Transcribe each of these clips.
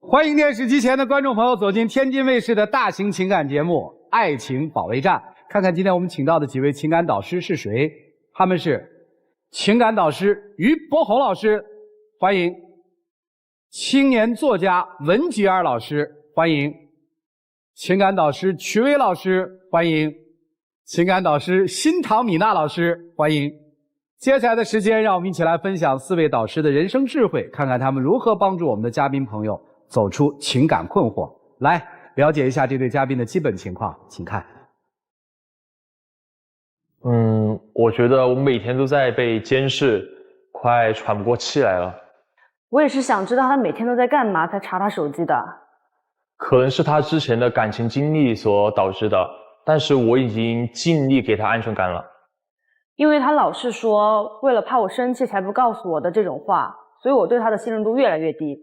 欢迎电视机前的观众朋友走进天津卫视的大型情感节目《爱情保卫战》，看看今天我们请到的几位情感导师是谁？他们是情感导师于伯宏老师，欢迎；青年作家文吉尔老师，欢迎；情感导师曲薇老师，欢迎；情感导师辛唐米娜老师，欢迎。接下来的时间，让我们一起来分享4位导师的人生智慧，看看他们如何帮助我们的嘉宾朋友走出情感困惑。来了解一下这对嘉宾的基本情况，请看。我觉得我每天都在被监视，快喘不过气来了。我也是想知道他每天都在干嘛才查他手机的。可能是他之前的感情经历所导致的，但是我已经尽力给他安全感了。因为他老是说为了怕我生气才不告诉我的这种话，所以我对他的信任度越来越低。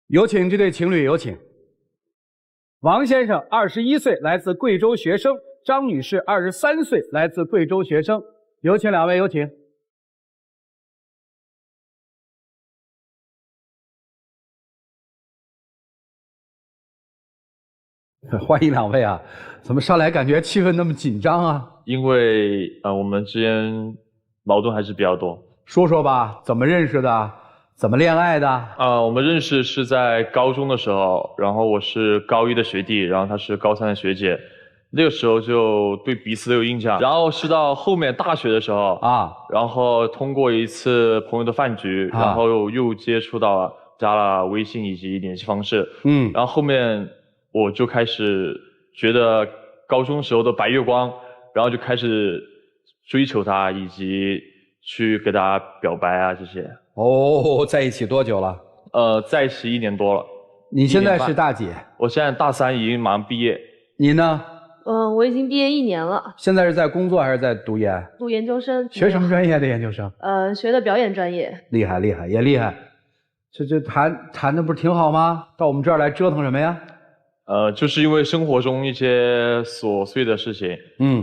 有请这对情侣，有请。王先生21岁，来自贵州学生；张女士23岁，来自贵州学生。有请两位，有请。欢迎两位啊！怎么上来感觉气氛那么紧张啊？因为我们之间矛盾还是比较多。说说吧，怎么认识的？怎么恋爱的？我们认识是在高中的时候，然后我是高1的学弟，然后她是高3的学姐，那个时候就对彼此都有印象。然后是到后面大学的时候啊，然后通过一次朋友的饭局，然后又接触到了，加了微信以及联系方式。然后后面我就开始觉得高中时候的白月光，然后就开始追求她，以及去给她表白啊这些。哦，在一起多久了？在一起1年多了。你现在是大几？我现在大3，已经马上毕业。你呢？我已经毕业1年了。现在是在工作还是在读研？读研究生。学什么专业的研究生？学的表演专业。厉害厉害，也厉害。这谈的不是挺好吗？到我们这儿来折腾什么呀？就是因为生活中一些琐碎的事情，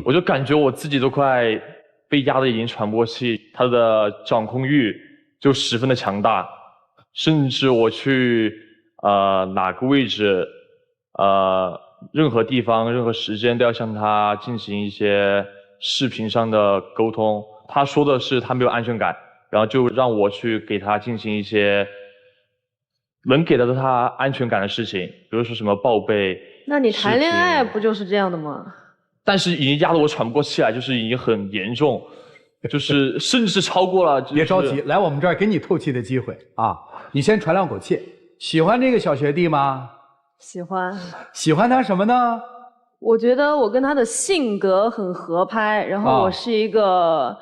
我就感觉我自己都快被压得已经喘不过气，他的掌控欲就十分的强大，甚至我去哪个位置，任何地方、任何时间都要向他进行一些视频上的沟通。他说的是他没有安全感，然后就让我去给他进行一些能给到他安全感的事情，比如说什么报备。那你谈恋爱不就是这样的吗？但是已经压得我喘不过气来，就是已经很严重，就是甚至超过了。别着急，来我们这儿给你透气的机会啊！你先喘2口气。喜欢这个小学弟吗？喜欢。喜欢他什么呢？我觉得我跟他的性格很合拍，然后我是一个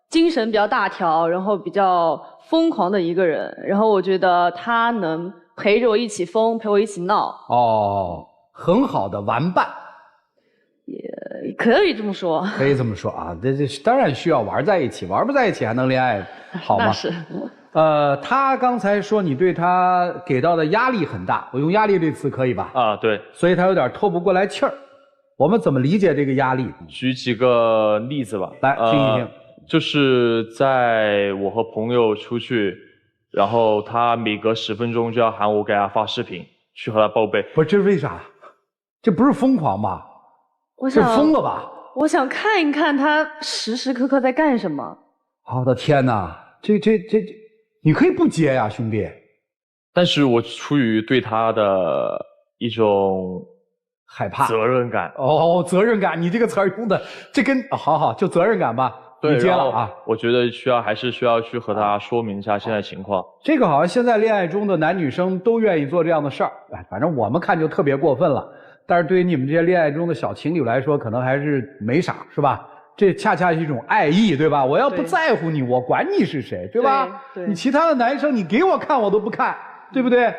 精神比较大条，然后比较疯狂的一个人，然后我觉得他能陪着我一起疯，陪我一起闹。哦，很好的玩伴。也可以这么说。可以这么说啊，这当然需要玩在一起，玩不在一起还能恋爱，好吗？那是。他刚才说你对他给到的压力很大，我用压力这词可以吧？对。所以他有点透不过来气儿。我们怎么理解这个压力？举几个例子吧，来听一听。就是在我和朋友出去，然后他每隔10分钟就要喊我给他发视频，去和他报备。不是，这是为啥？这不是疯狂吧？这疯了吧？我想看一看他时时刻刻在干什么。我的天哪，这，你可以不接呀，兄弟。但是我出于对他的一种害怕、责任感。责任感，你这个词儿用的，这跟好，就责任感吧。对，你接了啊。我觉得还是需要去和他说明一下现在情况。这个好像现在恋爱中的男女生都愿意做这样的事儿，反正我们看就特别过分了。但是对于你们这些恋爱中的小情侣来说，可能还是没啥，是吧？这恰恰是一种爱意，对吧？我要不在乎你，我管你是谁，对吧？对。你其他的男生，你给我看我都不看，对不对？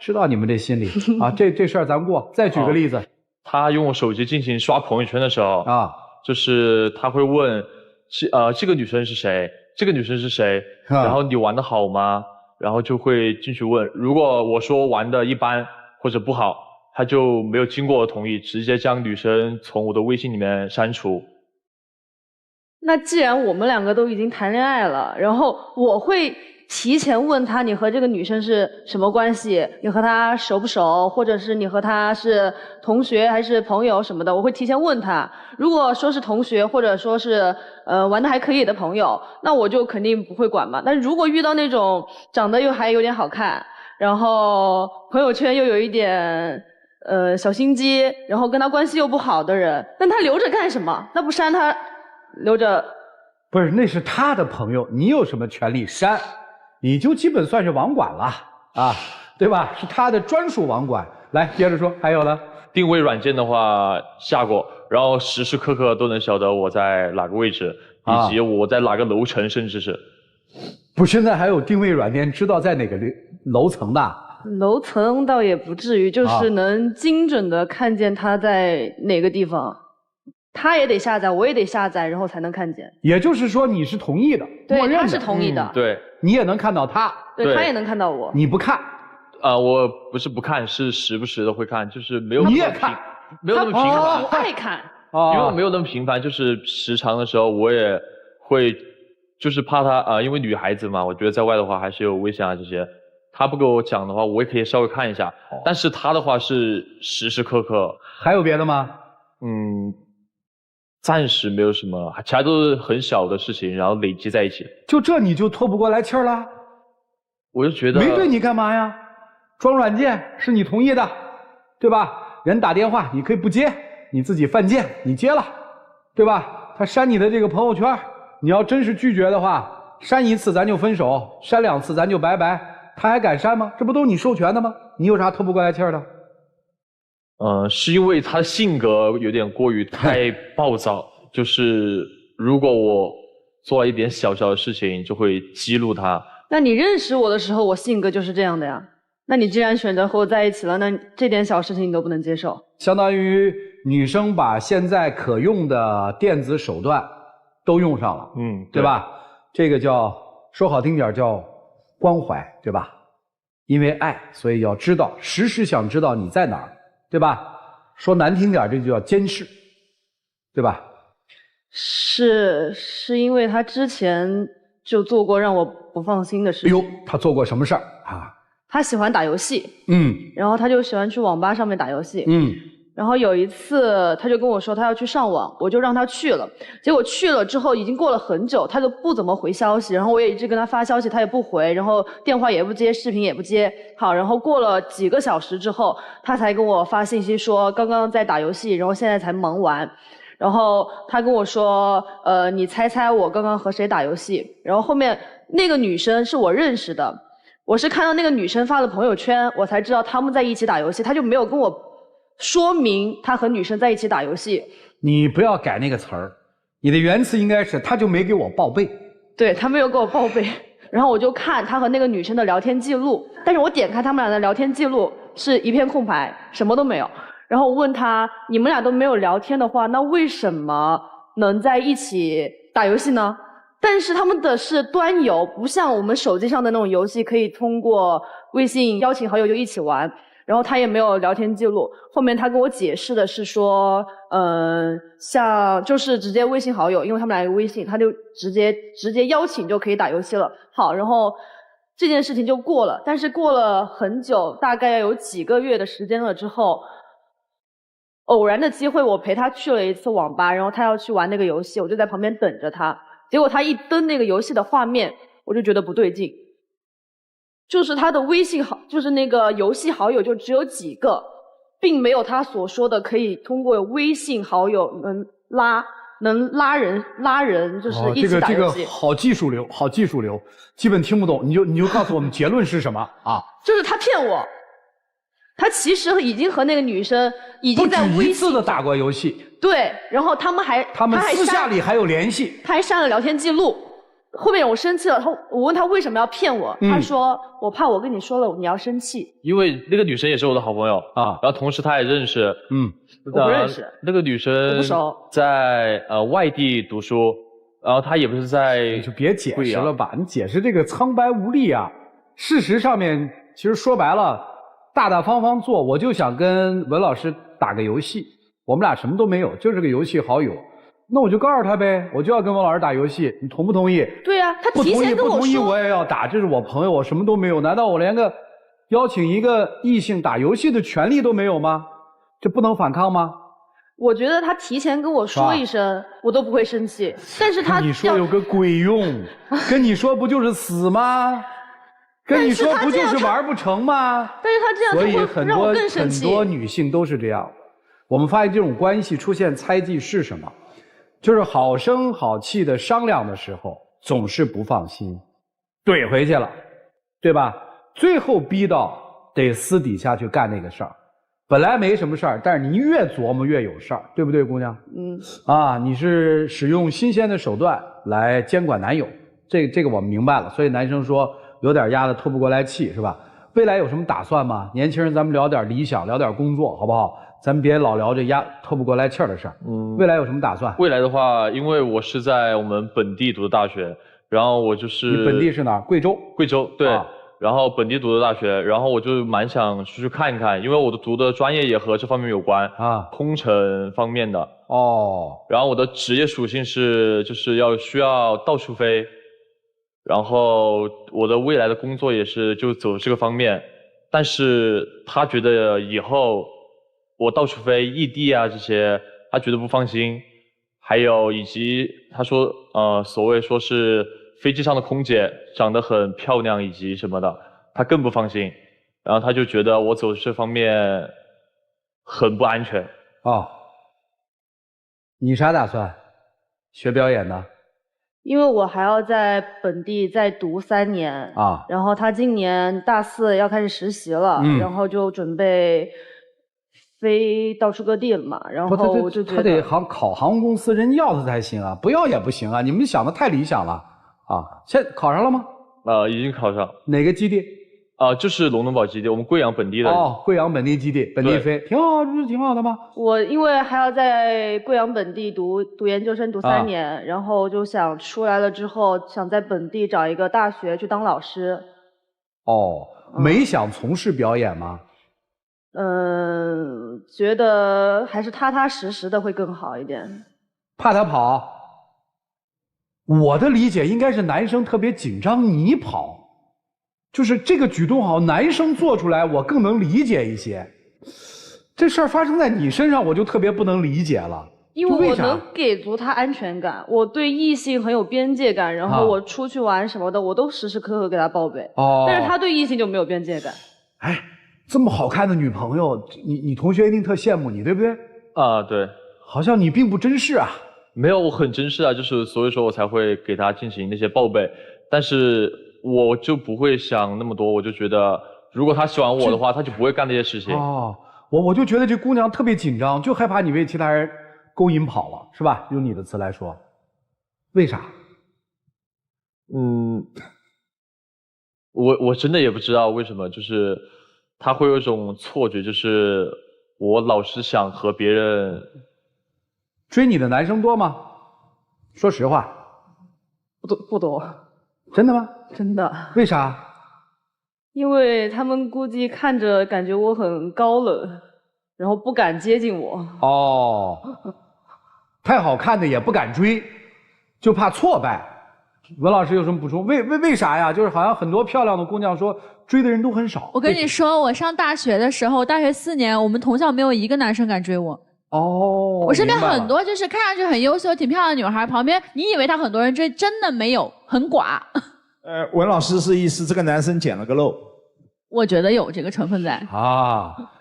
知道你们这心理啊。这事儿咱们过。再举个例子，他用我手机进行刷朋友圈的时候就是他会问，这个女生是谁？这个女生是谁？然后你玩得好吗？然后就会进去问。如果我说玩得一般或者不好，他就没有经过我同意，直接将女生从我的微信里面删除。那既然我们2个都已经谈恋爱了，然后我会提前问他你和这个女生是什么关系，你和她熟不熟，或者是你和她是同学还是朋友什么的，我会提前问他。如果说是同学，或者说是玩得还可以的朋友，那我就肯定不会管嘛。但如果遇到那种长得又还有点好看，然后朋友圈又有一点小心机，然后跟他关系又不好的人，那他留着干什么？那不删他留着？不是，那是他的朋友，你有什么权利删？你就基本算是网管了啊，对吧？是他的专属网管。来，接着说，还有呢？定位软件的话下过，然后时时刻刻都能晓得我在哪个位置，以及我在哪个楼层，甚至是。不，现在还有定位软件知道在哪个楼层的？楼层倒也不至于，就是能精准的看见他在哪个地方。他也得下载，我也得下载，然后才能看见。也就是说你是同意的，对，他是同意的。对，你也能看到他，对，他也能看到我。你不看？我不是不看，是时不时的会看，就是没有那么你也看，没有那么频繁。我爱看，因为我没有那么频繁，就是时常的时候我也会，就是怕他因为女孩子嘛，我觉得在外的话还是有危险啊这些。他不给我讲的话，我也可以稍微看一下。但是他的话是时时刻刻。还有别的吗？暂时没有什么，其他都是很小的事情，然后累积在一起。就这你就拖不过来气儿了？我就觉得没对你干嘛呀？装软件是你同意的，对吧？人打电话你可以不接，你自己犯贱，你接了，对吧？他删你的这个朋友圈，你要真是拒绝的话，删一次咱就分手，删2次咱就拜拜，他还敢删吗？这不都是你授权的吗？你有啥拖不过来气儿的？是因为他的性格有点过于太暴躁，就是如果我做了一点小小的事情，就会激怒他。那你认识我的时候，我性格就是这样的呀。那你既然选择和我在一起了，那这点小事情你都不能接受？相当于女生把现在可用的电子手段都用上了，对吧？这个叫说好听点叫关怀，对吧？因为爱，所以要知道，时时想知道你在哪儿，对吧？说难听点，这就叫监视，对吧？是因为他之前就做过让我不放心的事情。哎呦，他做过什么事儿啊？他喜欢打游戏，然后他就喜欢去网吧上面打游戏，然后有一次他就跟我说他要去上网，我就让他去了。结果去了之后已经过了很久，他都不怎么回消息，然后我也一直跟他发消息，他也不回，然后电话也不接，视频也不接。好，然后过了几个小时之后，他才跟我发信息说刚刚在打游戏，然后现在才忙完。然后他跟我说你猜猜我刚刚和谁打游戏？然后后面那个女生是我认识的，我是看到那个女生发的朋友圈，我才知道他们在一起打游戏，他就没有跟我说明他和女生在一起打游戏。你不要改那个词儿，你的原词应该是他就没给我报备。对，他没有给我报备。然后我就看他和那个女生的聊天记录，但是我点开他们俩的聊天记录是一片空白，什么都没有。然后我问他，你们俩都没有聊天的话，那为什么能在一起打游戏呢？但是他们的是端游，不像我们手机上的那种游戏，可以通过微信邀请好友就一起玩。然后他也没有聊天记录。后面他跟我解释的是说，像就是直接微信好友，因为他们俩有微信，他就直接邀请就可以打游戏了。好，然后这件事情就过了。但是过了很久，大概要有几个月的时间了之后，偶然的机会我陪他去了一次网吧，然后他要去玩那个游戏，我就在旁边等着他。结果他一登那个游戏的画面，我就觉得不对劲。就是他的微信就是那个游戏好友就只有几个，并没有他所说的可以通过微信好友能拉人，就是一起打游戏。这个好技术流，好技术流，基本听不懂，你就告诉我们结论是什么啊？就是他骗我，他其实已经和那个女生已经在微信不止一次的打过游戏。对，然后他们私下里还有联系，他还删了聊天记录。后面我生气了，我问他为什么要骗我，他说我怕我跟你说了你要生气。因为那个女生也是我的好朋友啊，然后同时他也认识，我不认识那个女生，不熟，在外地读书，然后她也不是在，你就别解释了吧，你解释这个苍白无力啊。事实上面其实说白了，大大方方做，我就想跟文老师打个游戏，我们俩什么都没有，就是个游戏好友。那我就告诉他呗，我就要跟王老师打游戏，你同不同意？对呀，他提前跟我说。不同意我也要打，这是我朋友，我什么都没有，难道我连个邀请一个异性打游戏的权利都没有吗？这不能反抗吗？我觉得他提前跟我说一声，我都不会生气。但是他跟你说有个鬼用，跟你说不就是死吗？跟你说不就是玩不成吗？但是他这样，所以很多女性都是这样。我们发现这种关系出现猜忌是什么？就是好声好气的商量的时候，总是不放心，怼回去了，对吧？最后逼到得私底下去干那个事儿。本来没什么事儿，但是你越琢磨越有事儿，对不对，姑娘？你是使用新鲜的手段来监管男友，这个我们明白了。所以男生说有点压得透不过来气，是吧？未来有什么打算吗？年轻人，咱们聊点理想，聊点工作，好不好？咱们别老聊这透不过来气儿的事儿。未来有什么打算？未来的话，因为我是在我们本地读的大学，然后我就是你本地是哪儿？贵州。贵州，对。然后本地读的大学，然后我就蛮想出去看一看，因为我读的专业也和这方面有关空乘方面的。然后我的职业属性是就是需要到处飞，然后我的未来的工作也是就走这个方面，但是他觉得以后我到处飞异地啊这些，他觉得不放心，还有以及他说所谓说是飞机上的空姐长得很漂亮以及什么的，他更不放心，然后他就觉得我走这方面很不安全。你啥打算？学表演呢？因为我还要在本地再读3年然后他今年大4要开始实习了，然后就准备飞到处各地了嘛，然后我就觉得他得考航空公司，人要他才行啊，不要也不行啊，你们想的太理想了现在考上了吗？已经考上。哪个基地？就是龙登堡基地，我们贵阳本地的。贵阳本地基地，本地飞，挺好，这不是挺好的吗？我因为还要在贵阳本地读研究生，读3年，然后就想出来了之后，想在本地找一个大学去当老师。没想从事表演吗？觉得还是踏踏实实的会更好一点。怕他跑？我的理解应该是男生特别紧张，你跑。就是这个举动好，男生做出来我更能理解一些。这事儿发生在你身上，我就特别不能理解了。因为我能给足他安全感，我对异性很有边界感，然后我出去玩什么的，我都时时刻刻给他报备。但是他对异性就没有边界感。这么好看的女朋友，你同学一定特羡慕你，对不对？对。好像你并不珍视啊。没有，我很珍视啊，就是所以说我才会给他进行那些报备，但是我就不会想那么多，我就觉得如果他喜欢我的话，他就不会干那些事情。我就觉得这姑娘特别紧张，就害怕你被其他人勾引跑了，是吧？用你的词来说，为啥？我真的也不知道为什么，就是他会有一种错觉，就是我老是想和别人。追你的男生多吗？说实话。不多。真的吗？真的。为啥？因为他们估计看着感觉我很高冷，然后不敢接近我。太好看的也不敢追，就怕挫败。文老师有什么补充？为啥呀？就是好像很多漂亮的姑娘说追的人都很少。我跟你说，我上大学的时候，大学4年，我们同校没有一个男生敢追我。我身边很多就是看上去很优秀、挺漂亮的女孩，旁边你以为她很多人追，真的没有，很寡。文老师是意思这个男生捡了个漏？我觉得有这个成分在。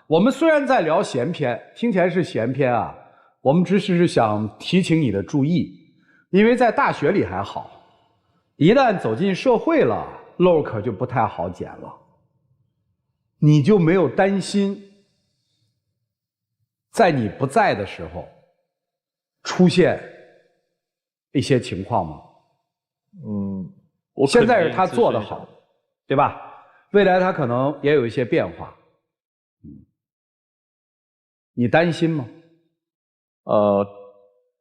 我们虽然在聊闲篇，听起来是闲篇啊，我们只是想提醒你的注意，因为在大学里还好，一旦走进社会了，漏可就不太好捡了。你就没有担心在你不在的时候出现一些情况吗？现在是他做得好，对吧？未来他可能也有一些变化。你担心吗？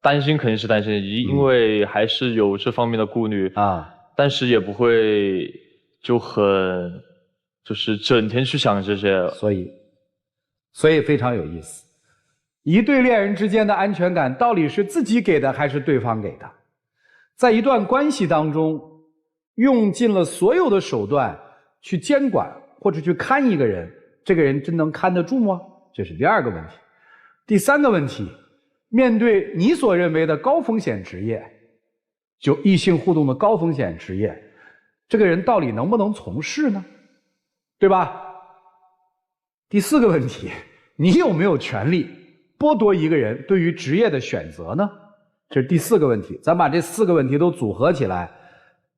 担心肯定是担心，因为还是有这方面的顾虑但是也不会就是整天去想这些。所以非常有意思。一对恋人之间的安全感到底是自己给的还是对方给的？在一段关系当中，用尽了所有的手段去监管或者去看一个人，这个人真能看得住吗？这是第二个问题。第三个问题，面对你所认为的高风险职业，就异性互动的高风险职业，这个人到底能不能从事呢？对吧？第四个问题，你有没有权利剥夺一个人对于职业的选择呢？这是第四个问题。咱把这4个问题都组合起来，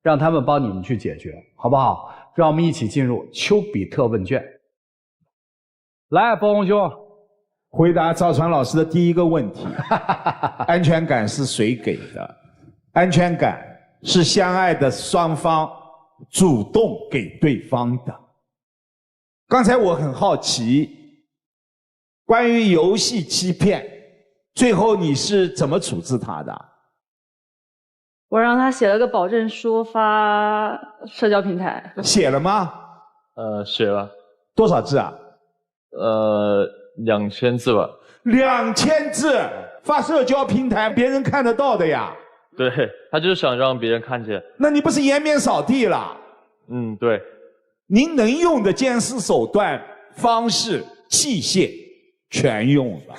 让他们帮你们去解决，好不好？让我们一起进入丘比特问卷。来，包红兄，回答赵传老师的第一个问题：安全感是谁给的？安全感是相爱的双方主动给对方的。刚才我很好奇，关于游戏欺骗，最后你是怎么处置他的？我让他写了个保证书发社交平台。写了吗？写了。多少字啊？2000字吧。2000字发社交平台，别人看得到的呀。对，他就是想让别人看见。那你不是颜面扫地了？嗯，对。您能用的监视手段、方式、器械全用了。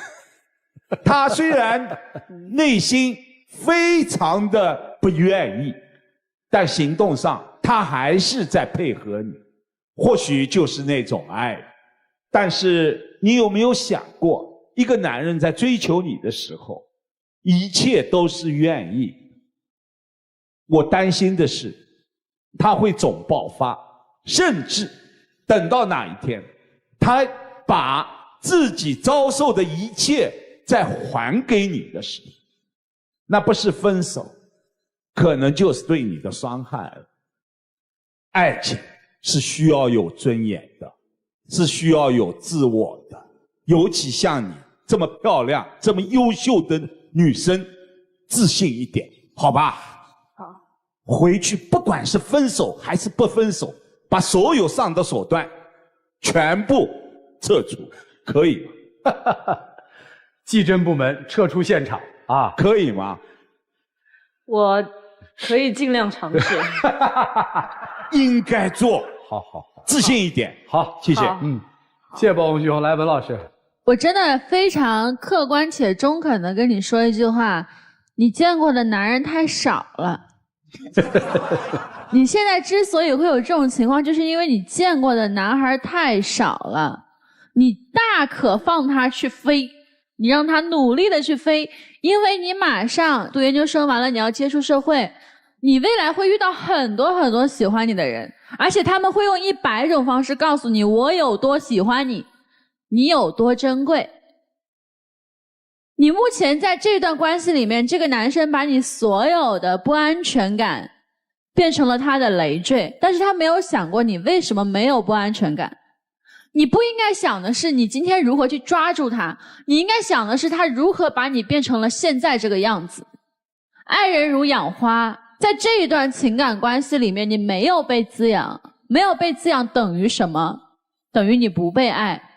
他虽然内心非常的不愿意，但行动上他还是在配合你，或许就是那种爱。但是你有没有想过，一个男人在追求你的时候，一切都是愿意。我担心的是，他会总爆发，甚至等到哪一天，他把自己遭受的一切再还给你的时候，那不是分手，可能就是对你的伤害了。爱情是需要有尊严的，是需要有自我的，尤其像你这么漂亮、这么优秀的女生，自信一点，好吧？好。回去不管是分手还是不分手，把所有上的手段全部撤除，可以吗？技侦部门撤出现场啊，可以吗？我可以尽量尝试。应该做。好，自信一点。好，谢谢。谢谢包红兄。来，文老师，我真的非常客观且中肯的跟你说一句话：你见过的男人太少了。你现在之所以会有这种情况，就是因为你见过的男孩太少了。你大可放他去飞，你让他努力的去飞，因为你马上读研究生完了，你要接触社会，你未来会遇到很多很多喜欢你的人，而且他们会用100种方式告诉你我有多喜欢你，你有多珍贵。你目前在这段关系里面，这个男生把你所有的不安全感变成了他的累赘，但是他没有想过你为什么没有不安全感。你不应该想的是你今天如何去抓住他，你应该想的是他如何把你变成了现在这个样子。爱人如养花，在这一段情感关系里面，你没有被滋养，没有被滋养等于什么？等于你不被爱。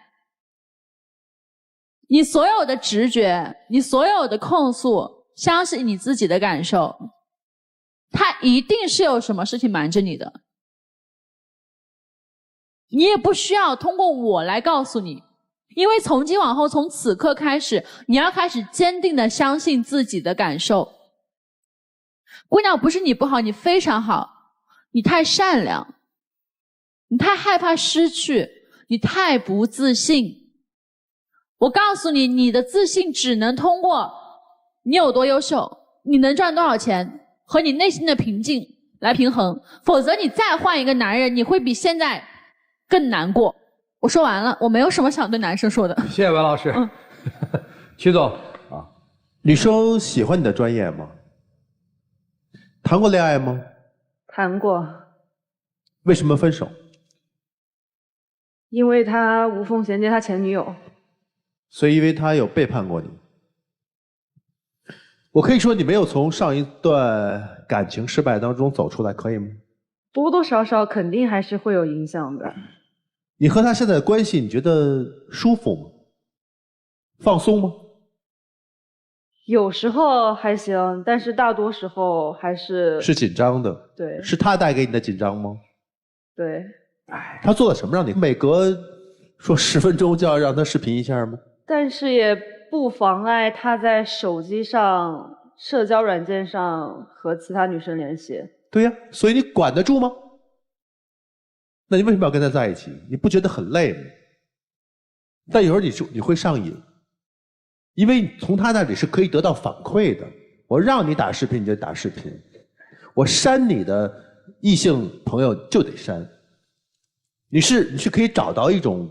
你所有的直觉，你所有的控诉，相信你自己的感受，他一定是有什么事情瞒着你的。你也不需要通过我来告诉你，因为从今往后，从此刻开始，你要开始坚定地相信自己的感受。姑娘，不是你不好，你非常好，你太善良，你太害怕失去，你太不自信。我告诉你，你的自信只能通过你有多优秀，你能赚多少钱和你内心的平静来平衡，否则你再换一个男人，你会比现在更难过。我说完了，我没有什么想对男生说的。谢谢文老师。曲总啊，女生喜欢你的专业吗？谈过恋爱吗？谈过。为什么分手？因为他无缝衔接他前女友。所以因为他有背叛过你。我可以说你没有从上一段感情失败当中走出来，可以吗？多多少少肯定还是会有影响的。你和他现在的关系，你觉得舒服吗？放松吗？有时候还行，但是大多时候还是紧张的。对，是他带给你的紧张吗？对。他做了什么让你每隔说10分钟就要让他视频一下吗？但是也不妨碍他在手机上、社交软件上和其他女生联系。对呀，所以你管得住吗？那你为什么要跟他在一起？你不觉得很累吗？但有时候你会上瘾，因为从他那里是可以得到反馈的。我让你打视频你就打视频，我删你的异性朋友就得删。你是可以找到一种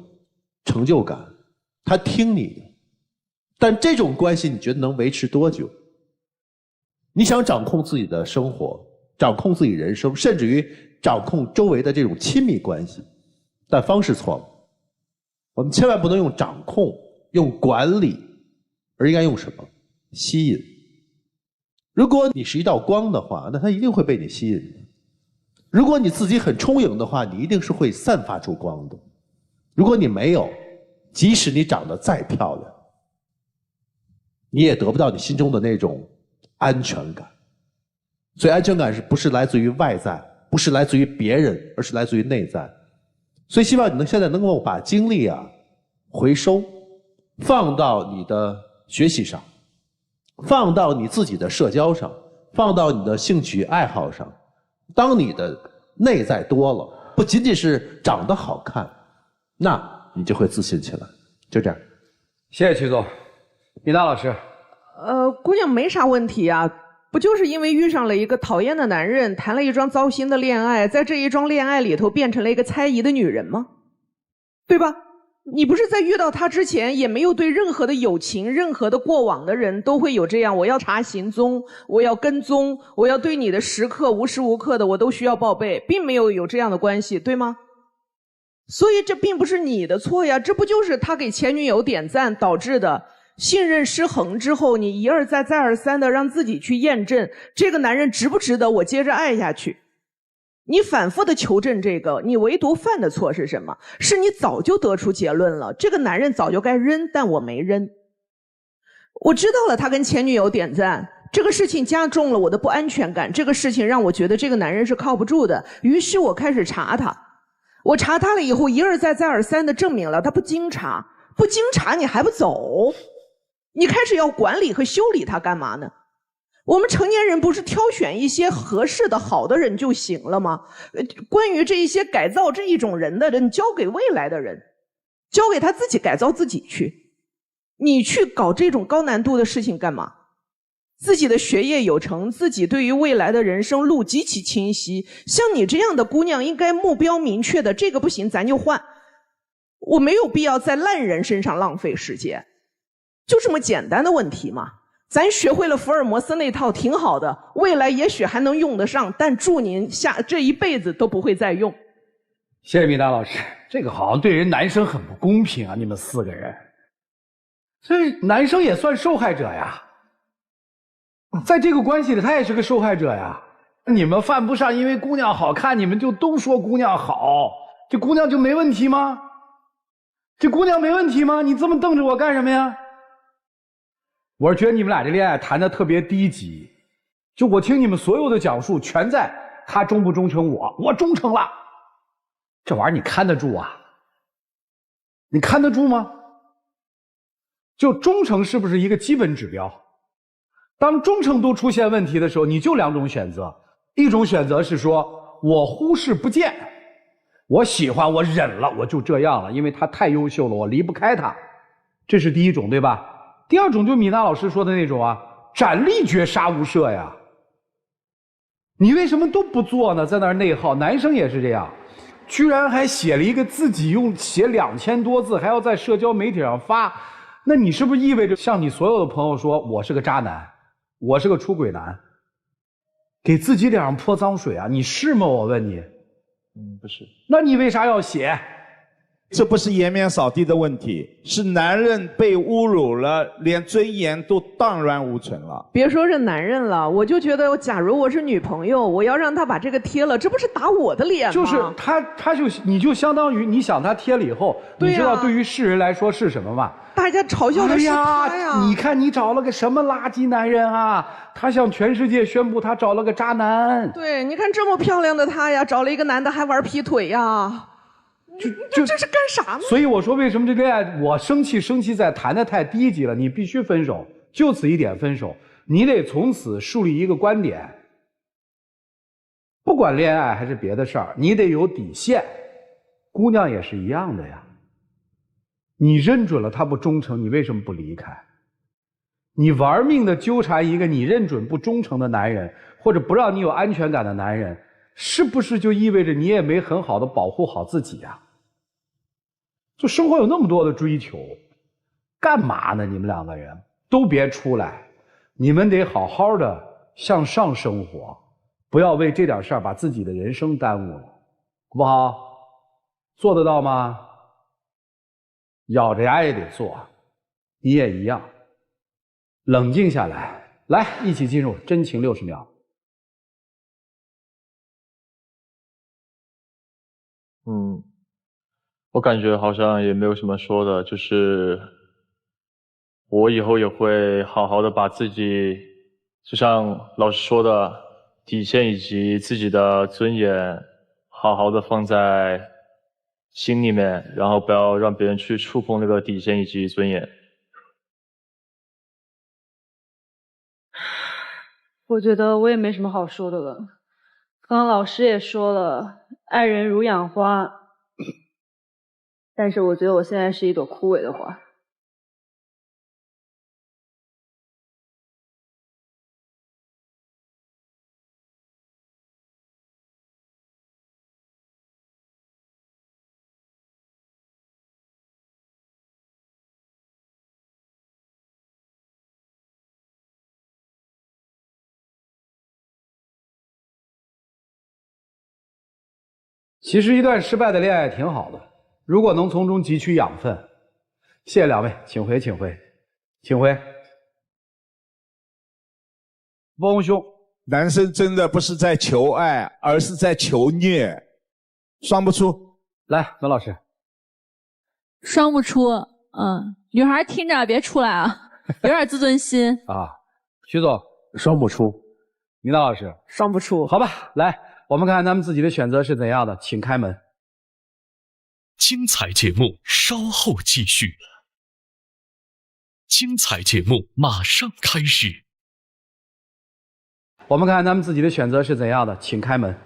成就感，他听你的，但这种关系你觉得能维持多久？你想掌控自己的生活，掌控自己人生，甚至于掌控周围的这种亲密关系，但方式错了。我们千万不能用掌控、用管理，而应该用什么？吸引。如果你是一道光的话，那它一定会被你吸引的。如果你自己很充盈的话，你一定是会散发出光的。如果你没有，即使你长得再漂亮，你也得不到你心中的那种安全感。所以安全感不是来自于外在，不是来自于别人，而是来自于内在。所以希望你现在能够把精力回收，放到你的学习上，放到你自己的社交上，放到你的兴趣爱好上。当你的内在多了，不仅仅是长得好看，那你就会自信起来。就这样。谢谢曲总。米娜老师。姑娘没啥问题啊，不就是因为遇上了一个讨厌的男人，谈了一桩糟心的恋爱，在这一桩恋爱里头变成了一个猜疑的女人吗？对吧？你不是在遇到他之前也没有对任何的友情、任何的过往的人都会有这样，我要查行踪，我要跟踪，我要对你的时刻无时无刻的我都需要报备，并没有这样的关系，对吗？所以这并不是你的错呀，这不就是他给前女友点赞导致的信任失衡之后，你一而再再而三的让自己去验证这个男人值不值得我接着爱下去。你反复的求证这个，你唯独犯的错是什么？是你早就得出结论了，这个男人早就该扔，但我没扔。我知道了他跟前女友点赞，这个事情加重了我的不安全感，这个事情让我觉得这个男人是靠不住的，于是我开始查他。我查他了以后，一而再再而三的证明了他不经查，不经查你还不走，你开始要管理和修理他干嘛呢？我们成年人不是挑选一些合适的好的人就行了吗？关于这一些改造这一种人的人，交给未来的人，交给他自己改造自己去。你去搞这种高难度的事情干嘛？自己的学业有成，自己对于未来的人生路极其清晰。像你这样的姑娘应该目标明确的，这个不行咱就换。我没有必要在烂人身上浪费时间，就这么简单的问题嘛。咱学会了福尔摩斯那套挺好的，未来也许还能用得上，但祝您这一辈子都不会再用。谢谢米达老师，这个好像对人男生很不公平啊！你们4个人，所以男生也算受害者呀，在这个关系里他也是个受害者呀。你们犯不上因为姑娘好看你们就都说姑娘好，这姑娘就没问题吗？这姑娘没问题吗？你这么瞪着我干什么呀？我是觉得你们俩这恋爱谈得特别低级，就我听你们所有的讲述全在他忠不忠诚我忠诚了，这玩意儿你看得住啊？你看得住吗？就忠诚是不是一个基本指标？当忠诚度出现问题的时候，你就2种选择，一种选择是说我忽视不见，我喜欢我忍了，我就这样了，因为他太优秀了，我离不开他，这是第一种，对吧？第二种就米娜老师说的那种斩立决杀无赦呀。你为什么都不做呢？在那儿内耗，男生也是这样，居然还写了一个自己写2000多字，还要在社交媒体上发，那你是不是意味着向你所有的朋友说我是个渣男，我是个出轨男，给自己脸上泼脏水啊？你是吗？我问你。不是。那你为啥要写？这不是颜面扫地的问题，是男人被侮辱了，连尊严都荡然无存了。别说是男人了，我就觉得，假如我是女朋友，我要让他把这个贴了，这不是打我的脸吗？就是你就相当于你想他贴了以后，你知道对于世人来说是什么吗？大家嘲笑的是他呀！你看你找了个什么垃圾男人啊？他向全世界宣布他找了个渣男。对，你看这么漂亮的他呀，找了一个男的还玩劈腿呀。这是干啥呢？所以我说，为什么这恋爱我生气在谈得太低级了？你必须分手，就此一点分手。你得从此树立一个观点，不管恋爱还是别的事儿，你得有底线。姑娘也是一样的呀。你认准了他不忠诚，你为什么不离开？你玩命的纠缠一个你认准不忠诚的男人，或者不让你有安全感的男人，是不是就意味着你也没很好的保护好自己呀？就生活有那么多的追求，干嘛呢？你们两个人都别出来，你们得好好的向上生活，不要为这点事儿把自己的人生耽误了，好不好？做得到吗？咬着牙也得做，你也一样。冷静下来，来，一起进入真情60秒。我感觉好像也没有什么说的，就是我以后也会好好的把自己，就像老师说的，底线以及自己的尊严，好好的放在心里面，然后不要让别人去触碰那个底线以及尊严。我觉得我也没什么好说的了。刚刚老师也说了，爱人如养花，但是我觉得我现在是一朵枯萎的花。其实一段失败的恋爱挺好的，如果能从中汲取养分。谢谢两位，请回，请回，请回。翁兄，男生真的不是在求爱，而是在求虐。双不出，来，文老师。双不出，女孩听着别出来啊，有点自尊心啊。徐总，双不出。倪大老师，双不出。好吧，来，我们看看他们自己的选择是怎样的，请开门。精彩节目稍后继续，精彩节目马上开始。我们看看他们自己的选择是怎样的，请开门。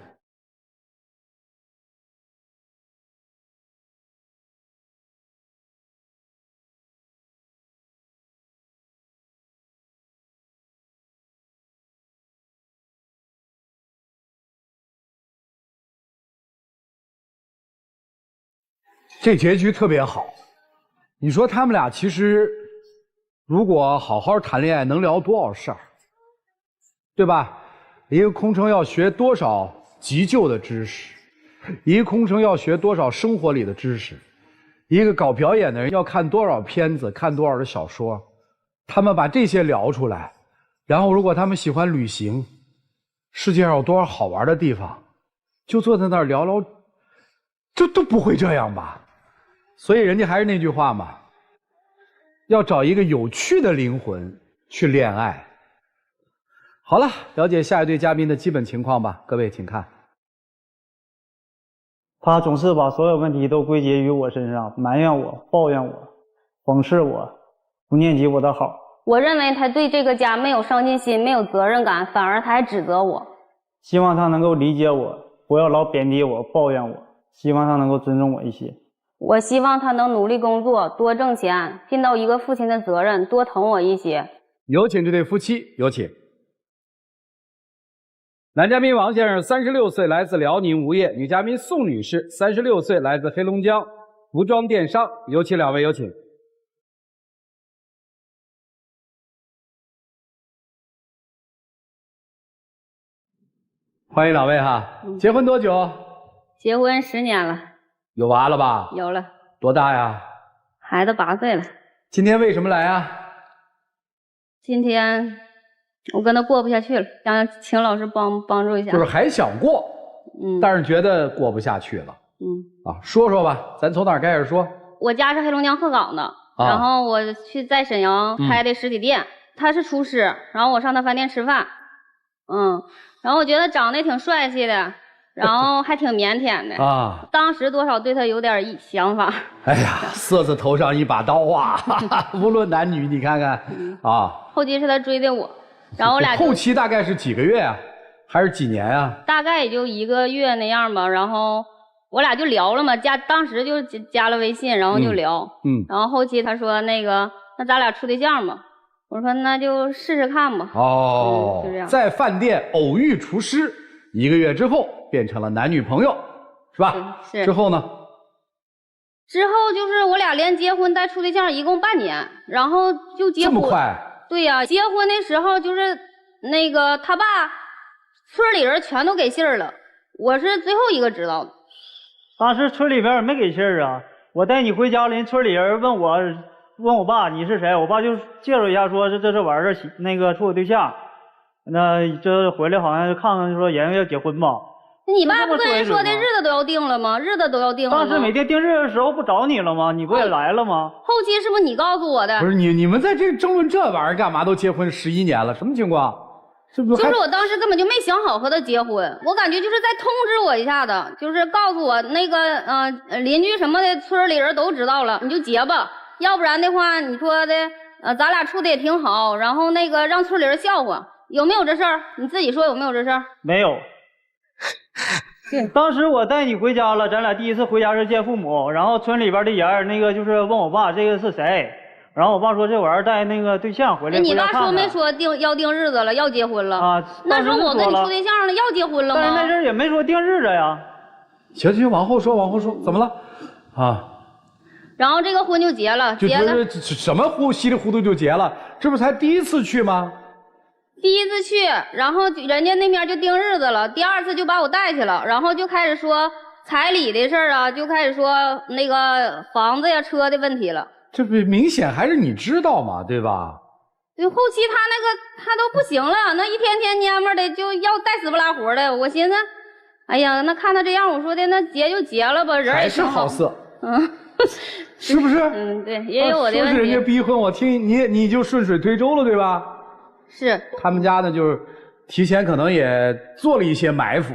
这结局特别好，你说他们俩其实如果好好谈恋爱，能聊多少事儿，对吧？一个空乘要学多少急救的知识，一个空乘要学多少生活里的知识，一个搞表演的人要看多少片子，看多少的小说，他们把这些聊出来，然后如果他们喜欢旅行，世界上有多少好玩的地方，就坐在那儿聊聊，这都不会这样吧？所以人家还是那句话嘛，要找一个有趣的灵魂去恋爱。好了，了解下一对嘉宾的基本情况吧，各位请看。他总是把所有问题都归结于我身上，埋怨我，抱怨我，讽刺我，不念及我的好。我认为他对这个家没有上进心，没有责任感，反而他还指责我。希望他能够理解我，不要老贬低我，抱怨我，希望他能够尊重我一些。我希望他能努力工作，多挣钱，尽到一个父亲的责任，多疼我一些。有请这对夫妻，有请。男嘉宾王先生36岁，来自辽宁无业；女嘉宾宋女士36岁，来自黑龙江，服装电商。有请两位，有请。欢迎两位哈。结婚多久？结婚10年了。有娃了吧？有了。多大呀？孩子8岁了。今天为什么来啊？今天我跟他过不下去了，想请老师帮助一下。就是还想过，但是觉得过不下去了。说说吧，咱从哪儿开始说？我家是黑龙江鹤岗的，然后我去在沈阳开的实体店，他是厨师，然后我上他饭店吃饭，然后我觉得长得也挺帅气的，然后还挺腼腆的啊。当时多少对他有点想法。哎呀，色字头上一把刀啊，无论男女，你看看啊。后期是他追的我，然后我俩后期大概是几个月啊，还是几年啊？大概也就1个月那样吧，然后我俩就聊了嘛，当时就加了微信，然后就聊，然后后期他说那咱俩处对象吧，我说那就试试看吧。就这样。在饭店偶遇厨师，1个月之后变成了男女朋友，是吧？是。之后呢？之后就是我俩连结婚带处对象一共半年，然后就结婚。这么快？对呀，结婚的时候就是那个他爸，村里人全都给信儿了，我是最后一个知道的。当时村里边没给信儿啊，我带你回家，人村里人问我爸你是谁，我爸就介绍一下说这是我儿子那个处个对象，那这回来好像看看说人要结婚吧。你爸不跟人说的日子都要定了吗？日子都要定了吗？当时每天定日的时候不找你了吗？你不也来了吗？后期是不是你告诉我的？不是你们在这争论这玩意儿干嘛？都结婚11年了，什么情况？是不是？就是我当时根本就没想好和他结婚，我感觉就是在通知我一下子，就是告诉我那个邻居什么的，村里人都知道了，你就结吧，要不然的话，你说的咱俩处的也挺好，然后那个让村里人笑话，有没有这事儿？你自己说有没有这事儿？没有。当时我带你回家了，咱俩第一次回家是见父母，然后村里边的人那个就是问我爸这个是谁，然后我爸说这玩意儿带那个对象回来。你爸说没说要定日子了，要结婚了啊？那时候我跟你处对象了，要结婚了吗？但是那阵也没说定日子呀。行，往后说，怎么了？啊？然后这个婚就结了，结了。什么稀里糊涂就结了？这不才第一次去吗？第一次去，然后人家那边就定日子了，第2次就把我带去了，然后就开始说彩礼的事儿啊，就开始说那个房子呀、车的问题了。这不明显还是你知道嘛，对吧？对，后期他都不行了，那一天天蔫们的就要带死不拉活的。我寻思，哎呀，那看他这样，我说的那结就结了吧，人还是好色，是不是？对，也有我的问题。说是人家逼婚，我听你就顺水推舟了，对吧？是。他们家呢，就是提前可能也做了一些埋伏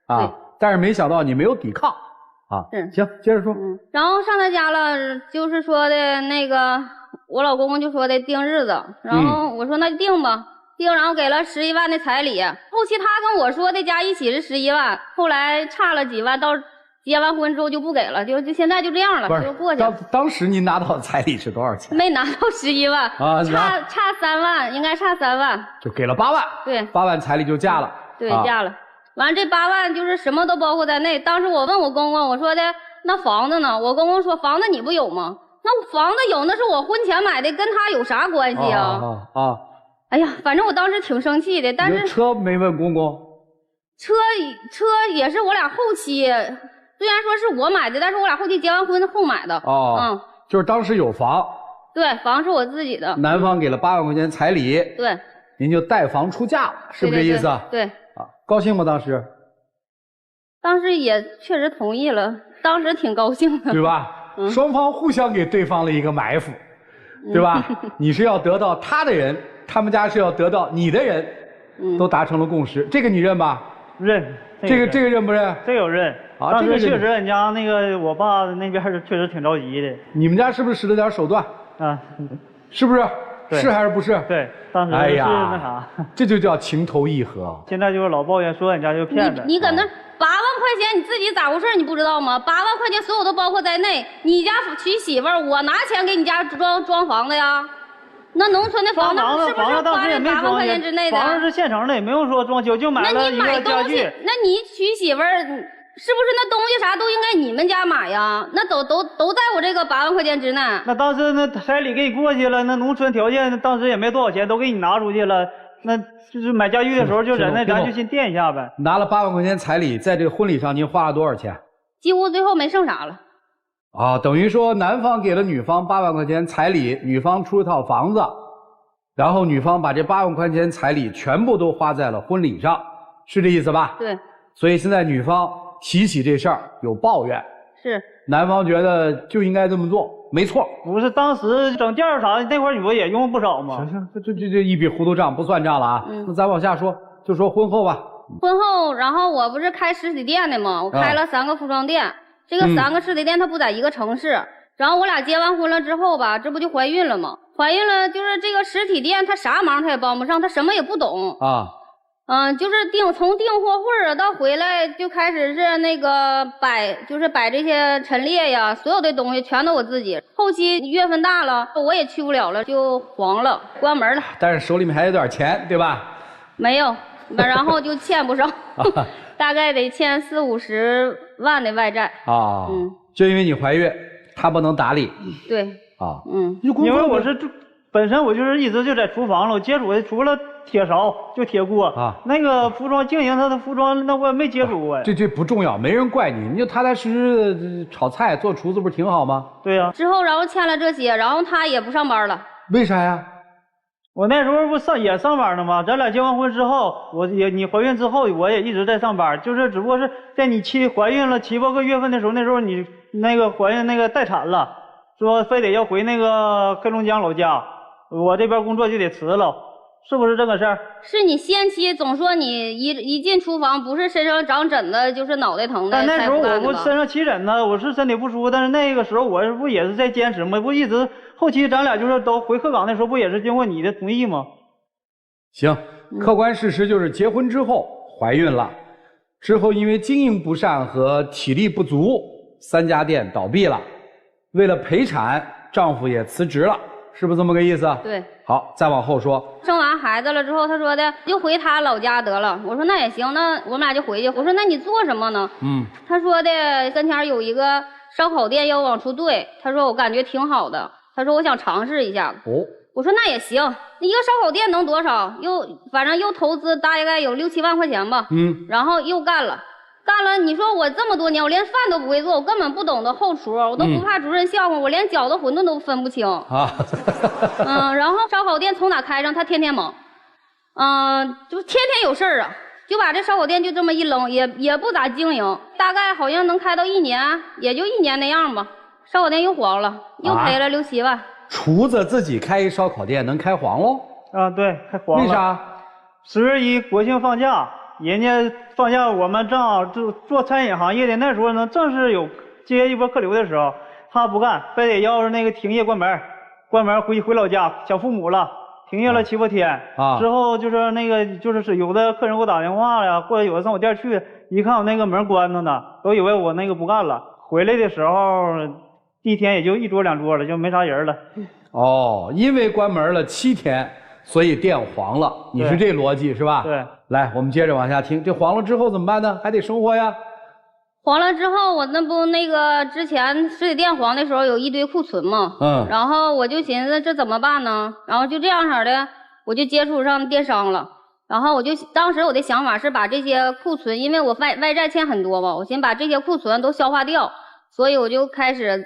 啊，但是没想到你没有抵抗啊。行，接着说。然后上他家了，就是说的那个我老公公就说的定日子，然后我说那就定吧，然后给了11万的彩礼。后期他跟我说的加一起是11万，后来差了几万，到结完婚之后就不给了，就现在就这样了，就过去了。当时您拿到的彩礼是多少钱？没拿到11万啊，差3万，应该差3万，就给了8万。对，8万彩礼就嫁了。对，嫁了。完了这8万就是什么都包括在内。当时我问我公公，我说的那房子呢？我公公说房子你不有吗？那房子有，那是我婚前买的，跟他有啥关系啊？哎呀，反正我当时挺生气的，但是车没问公公。车也是我俩后期。虽然说是我买的，但是我俩后期结完婚后买的。就是当时有房。对，房是我自己的。男方给了8万块钱彩礼。对。您就带房出嫁了，是不是这意思啊？对。啊，高兴吗？当时？当时也确实同意了，当时挺高兴的。对吧？双方互相给对方了一个埋伏，对吧？你是要得到他的人，他们家是要得到你的人，都达成了共识。这个你认吧？认。这个认不认？这有认。当时确实人家那个我爸那边确实挺着急的。你们家是不是使了点手段啊？是不是？是还是不是？对，当时是那啥。这就叫情投意合。现在就是老抱怨说人家就骗子。你搁那8万块钱你自己咋回事你不知道吗？8万块钱所有都包括在内。你家娶媳妇儿，我拿钱给你家装房子呀？那农村的房子是不是花在8万块钱之内的？房子是现成的，也没有说装修，就买了一个家具。那你娶媳妇儿，是不是那东西啥都应该你们家买呀？那都在我这个8万块钱之内。那当时那彩礼给你过去了，那农村条件当时也没多少钱，都给你拿出去了。那就是买家具的时候就在那咱就先垫一下呗。拿了8万块钱彩礼，在这个婚礼上您花了多少钱？几乎最后没剩啥了。啊，等于说男方给了女方8万块钱彩礼，女方出一套房子，然后女方把这8万块钱彩礼全部都花在了婚礼上，是这意思吧？对。所以现在女方提起这事儿有抱怨，是。男方觉得就应该这么做，没错。不是，当时整店儿啥的那会儿你不也用不少吗？行，这一笔糊涂账不算账了啊。那咱往下说，就说婚后吧。婚后，然后我不是开实体店的吗？我开了3个服装店，这个3个实体店它不在一个城市。然后我俩结完婚了之后吧，这不就怀孕了吗？怀孕了，就是这个实体店他啥忙他也帮不上，他什么也不懂啊。就是从订货会儿到回来就开始是那个摆这些陈列呀，所有的东西全都我自己。后期月份大了，我也去不了了，就黄了，关门了。但是手里面还有点钱，对吧？没有，然后就欠不少，大概得欠40-50万的外债。啊，就因为你怀孕，他不能打理。对。啊，因为我是本身我就是一直就在厨房了，我接触的除了铁勺就铁锅啊，那个服装经营他的服装那我也没接触过。这不重要，没人怪你，你就踏踏实实的炒菜做厨子不是挺好吗？对呀。之后然后欠了这些，然后他也不上班了。为啥呀？我那时候不上班呢吗？咱俩结完婚之后，你怀孕之后，我也一直在上班，就是只不过是在你怀孕了7、8个月份的时候，那时候你那个怀孕那个待产了，说非得要回那个黑龙江老家，我这边工作就得辞了，是不是这个事儿？是你先期总说你一进厨房不是身上长疹子就是脑袋疼的，但那时候我不身上起疹子，我是身体不舒服，但是那个时候我不也是在坚持吗？不一直后期咱俩就是都回鹤岗的时候，不也是经过你的同意吗？行，客观事实就是结婚之后怀孕了，之后因为经营不善和体力不足，3家店倒闭了，为了陪产，丈夫也辞职了，是不是这么个意思？对。好，再往后说。生完孩子了之后，他说的就回他老家得了。我说那也行，那我们俩就回去。我说那你做什么呢？他说的跟前有一个烧烤店要往出兑，他说我感觉挺好的，他说我想尝试一下。我说那也行，一个烧烤店能多少？反正又投资大概有6-7万块钱吧。然后又干了。你说我这么多年，我连饭都不会做，我根本不懂得后厨，我都不怕主任笑话，我连饺子馄饨都分不清啊。然后烧烤店从哪开上，他天天忙，就天天有事儿啊，就把这烧烤店就这么一扔，也不咋经营，大概好像能开到1年，也就1年那样吧。烧烤店又黄了，又赔了6-7万。厨子自己开一烧烤店能开黄喽？啊，对，开黄了。为啥？10月1国庆放假。人家放假，我们正好做餐饮行业的，那时候呢正是有接一波客流的时候，他不干，非得要是那个停业关门回老家想父母了，停业了7、8天之后就是那个就是有的客人给我打电话呀，或者有的上我店去，一看我那个门关着呢，都以为我那个不干了。回来的时候，第一天也就1桌2桌了，就没啥人了。因为关门了7天。所以店黄了，你是这逻辑是吧？对。来，我们接着往下听。这黄了之后怎么办呢？还得生活呀。黄了之后，我那个之前实体店黄的时候有一堆库存嘛，然后我就寻思这怎么办呢？然后就这样式的，我就接触上电商了。然后当时我的想法是把这些库存，因为我外债欠很多嘛，我先把这些库存都消化掉，所以我就开始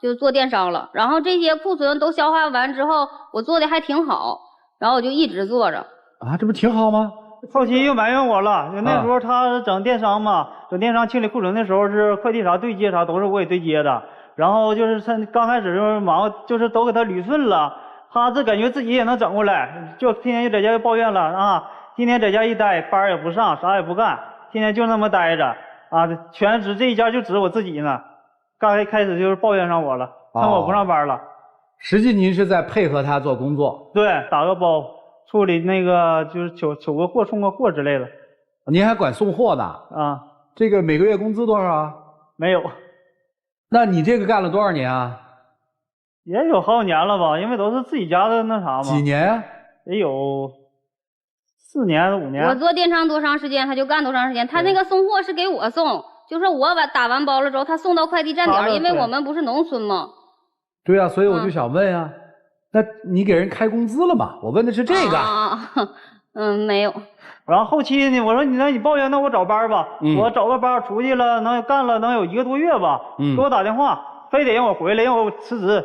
就做电商了。然后这些库存都消化完之后，我做的还挺好。然后我就一直做着啊，这不挺好吗？后期又埋怨我了，那时候他整电商嘛，整电商清理库存的时候是快递啥对接啥都是我给对接的，然后就是他刚开始就是忙，就是都给他捋顺了，他这感觉自己也能整过来，就天天就在家抱怨了啊，天天在家一待，班也不上，啥也不干，天天就那么待着啊，全指这一家就指我自己呢，刚开始就是抱怨上我了，看我不上班了。实际您是在配合他做工作，对，打个包，处理那个就是取个货、送个货之类的。您还管送货呢？啊，这个每个月工资多少啊？没有。那你这个干了多少年啊？也有好几年了吧，因为都是自己家的那啥嘛。几年啊？也有4年、5年。我做电商多长时间，他就干多长时间。他那个送货是给我送，就是我打完包了之后，他送到快递站点，因为我们不是农村嘛。对啊，所以我就想问啊，那你给人开工资了吗？我问的是这个。没有。然后后期呢，我说你抱怨，那我找班吧。我找个班出去了，干了能有1个多月吧。给我打电话，非得让我回来，让我辞职了。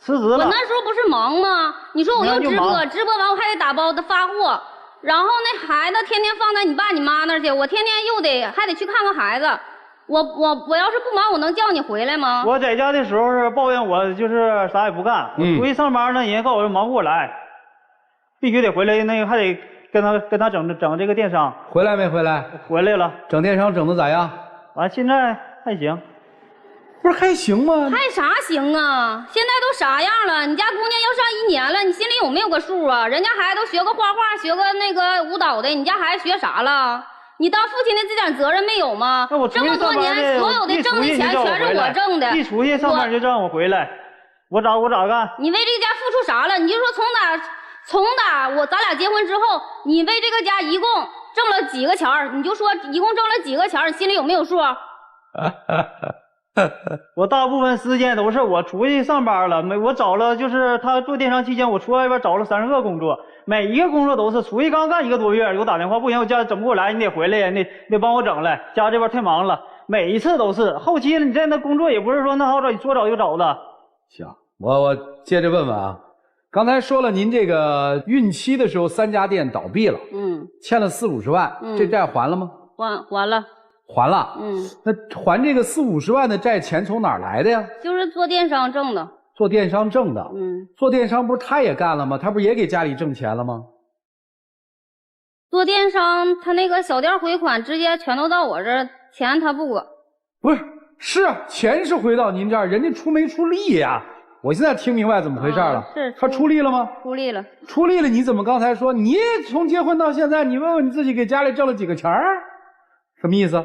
我那时候不是忙吗？你说我又直播，直播完我还得打包的发货，然后那孩子天天放在你爸你妈那儿去，我天天还得去看看孩子。我要是不忙，我能叫你回来吗？我在家的时候是抱怨我就是啥也不干，我出去上班呢，人家告诉我忙不过来，必须得回来，那个还得跟他整这个电商。回来没回来？回来了。整电商整的咋样？完，现在还行。不是还行吗？还啥行啊？现在都啥样了？你家姑娘要上1年了，你心里有没有个数啊？人家孩子都学个画画，学个那个舞蹈的，你家孩子学啥了？你当父亲的这点责任没有吗？那我这么多年所有的挣的钱全是我挣的。一出去上班就让我回来，我咋干？你为这个家付出啥了？你就说从打咱俩结婚之后，你为这个家一共挣了几个钱儿？你就说一共挣了几个钱儿？你心里有没有数？我大部分时间都是我出去上班了，我找了就是他做电商期间，我出外边找了30个工作，每一个工作都是出去刚干1个多月，给我打电话，不行，我家整不过来，你得回来呀，你得帮我整来，家这边太忙了，每一次都是。后期你在那工作也不是说那好找，你说找就找的。行，我接着问问啊，刚才说了您这个孕期的时候3家店倒闭了，欠了40-50万，这债还了吗？还了。还了，那还这个40-50万的债钱从哪儿来的呀？就是做电商挣的。做电商挣的，做电商不是他也干了吗？他不是也给家里挣钱了吗？做电商，他那个小店回款直接全都到我这儿，钱他不管。是啊，钱是回到您这儿，人家出没出力呀？我现在听明白怎么回事了。是他出力了吗？出力了。出力了，你怎么刚才说你从结婚到现在，你问问你自己给家里挣了几个钱儿？什么意思？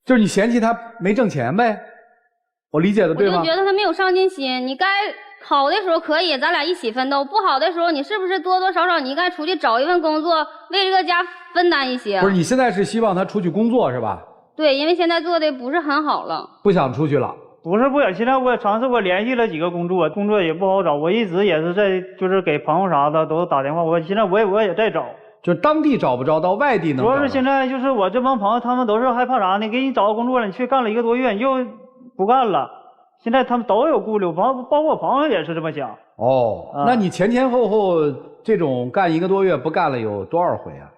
就是你嫌弃他没挣钱呗？我理解的对吗？我就觉得他没有上进心。你该好的时候可以，咱俩一起奋斗；不好的时候，你是不是多多少少你应该出去找一份工作，为这个家分担一些？不是，你现在是希望他出去工作是吧？对，因为现在做的不是很好了，不想出去了。不是不想，现在我尝试过联系了几个工作也不好找。我一直也是在就是给朋友啥的都打电话，现在我也在找。就当地找不着，到外地能找。主要是现在就是我这帮朋友，他们都是害怕啥呢？给你找个工作了，你去干了1个多月，你就不干了。现在他们都有顾虑，包括我朋友也是这么想。那你前后这种干1个多月不干了有多少回啊？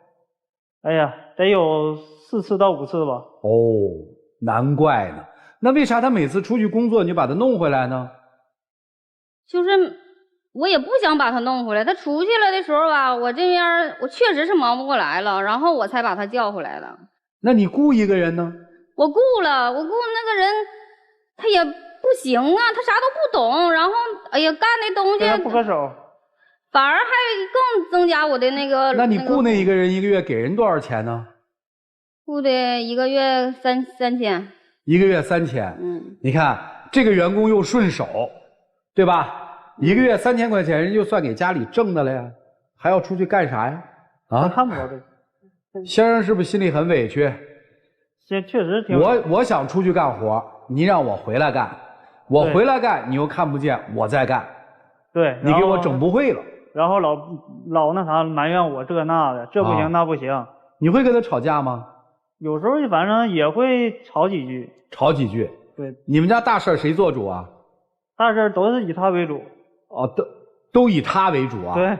哎呀，得有4次到5次吧。难怪呢。那为啥他每次出去工作你就把他弄回来呢？就是我也不想把他弄回来，他出去了的时候吧，我这边我确实是忙不过来了，然后我才把他叫回来的。那你雇一个人呢？我雇了，我雇那个人，他也不行啊，他啥都不懂，然后哎呀，干的东西不可手，反而还更增加我的那个。那你雇那一个人1个月给人多少钱呢？雇的1个月3000。1个月3000。你看这个员工又顺手，对吧？1个月3000块钱，人就算给家里挣的了呀，还要出去干啥呀？看不着这个。先生是不是心里很委屈？确实挺。我想出去干活，你让我回来干，我回来干，你又看不见我在干。对，你给我整不会了。然后老那啥埋怨我这那的，这不行那不行。你会跟他吵架吗？有时候反正也会吵几句。吵几句。对。你们家大事谁做主啊？大事都是以他为主。都以他为主啊？对。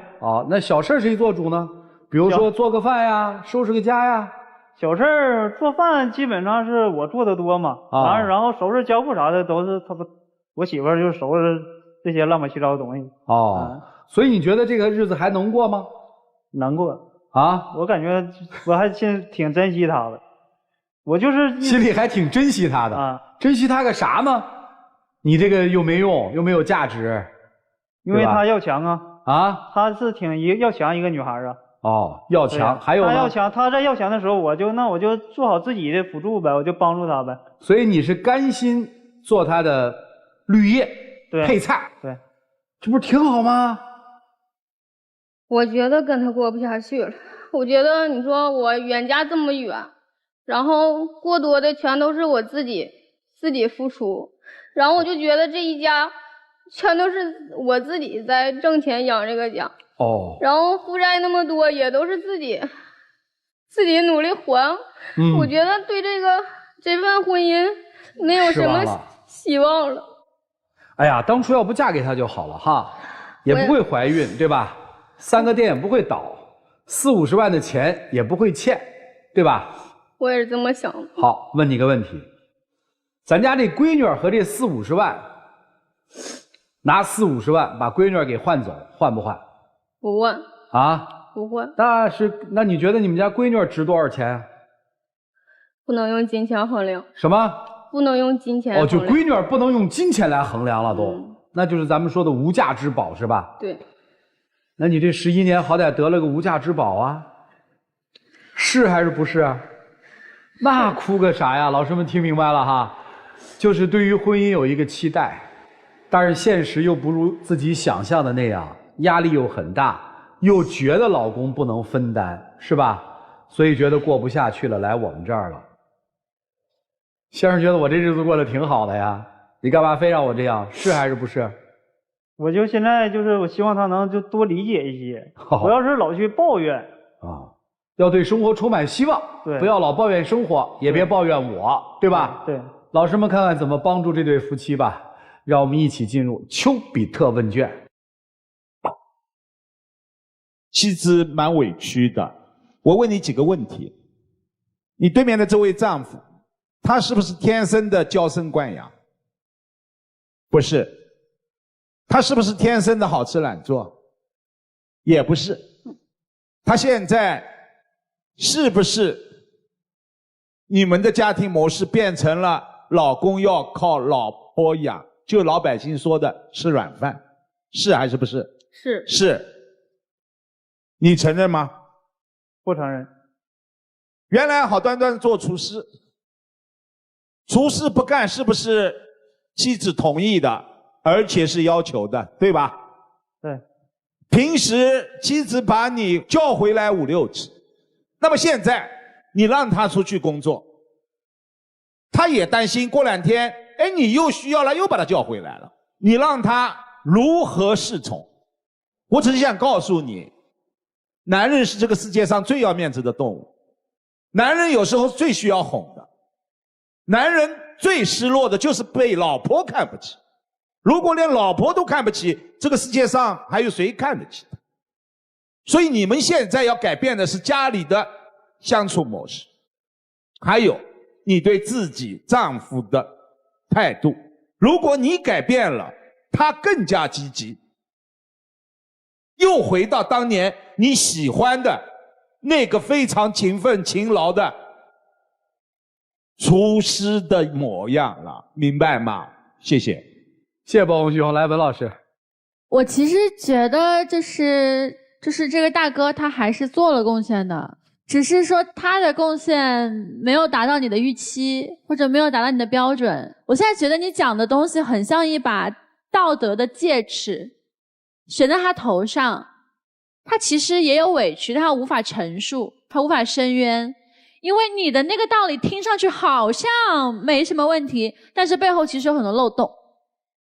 那小事谁做主呢？比如说做个饭呀，收拾个家呀。小事做饭基本上是我做的多嘛，然后收拾家务啥的都是我媳妇儿就收拾这些乱七八糟的东西。所以你觉得这个日子还能过吗？能过啊，我感觉我还挺珍惜他的，我就是心里还挺珍惜他的珍惜他个啥呢？你这个又没用又没有价值，因为他要强啊，他是要强一个女孩啊。要强，还有呢？他要强，他在要强的时候，我就做好自己的辅助呗，我就帮助他呗。所以你是甘心做他的绿叶配菜，对，这不是挺好吗？我觉得跟他过不下去了。我觉得你说我远家这么远，然后过多的全都是我自己付出，然后我就觉得这一家全都是我自己在挣钱养这个家。然后负债那么多，也都是自己努力还。我觉得对这份婚姻没有什么希望了。哎呀，当初要不嫁给他就好了哈，也不会怀孕，对吧？3个店也不会倒，40、50万的钱也不会欠，对吧？我也是这么想的。好，问你个问题，咱家这闺女和这40、50万，拿40、50万把闺女给换走，换不换？不换。啊？不换。那你觉得你们家闺女值多少钱啊？不能用金钱衡量。什么？不能用金钱衡量。就闺女不能用金钱来衡量了都，那就是咱们说的无价之宝是吧？对。那你这11年好歹得了个无价之宝啊，是还是不是啊？那哭个啥呀？老师们听明白了哈，就是对于婚姻有一个期待，但是现实又不如自己想象的那样，压力又很大，又觉得老公不能分担，是吧？所以觉得过不下去了，来我们这儿了。先生觉得我这日子过得挺好的呀，你干嘛非让我这样？是还是不是？我就现在就是我希望他能就多理解一些，不要是老去抱怨啊，要对生活充满希望，对，不要老抱怨生活，也别抱怨我，对吧？对，老师们看看怎么帮助这对夫妻吧。让我们一起进入丘比特问卷。妻子蛮委屈的，我问你几个问题：你对面的这位丈夫，他是不是天生的娇生惯养？不是。他是不是天生的好吃懒做？也不是。他现在是不是你们的家庭模式变成了老公要靠老婆养，就老百姓说的吃软饭？是还是不是？是。是。你承认吗？不承认。原来好端端做厨师，厨师不干是不是妻子同意的？而且是要求的，对吧？对。平时妻子把你叫回来5、6次，那么现在你让他出去工作，他也担心过2天，哎，你又需要了，又把他叫回来了，你让他如何适从？我只是想告诉你，男人是这个世界上最要面子的动物，男人有时候最需要哄的，男人最失落的就是被老婆看不起。如果连老婆都看不起，这个世界上还有谁看得起他？所以你们现在要改变的是家里的相处模式，还有你对自己丈夫的态度。如果你改变了，他更加积极，又回到当年你喜欢的那个非常勤奋勤劳的厨师的模样了，明白吗？谢谢。谢谢包红兄，来文老师。我其实觉得就是这个大哥他还是做了贡献的，只是说他的贡献没有达到你的预期，或者没有达到你的标准。我现在觉得你讲的东西很像一把道德的戒尺，悬在他头上，他其实也有委屈，但他无法陈述，他无法申冤，因为你的那个道理听上去好像没什么问题，但是背后其实有很多漏洞。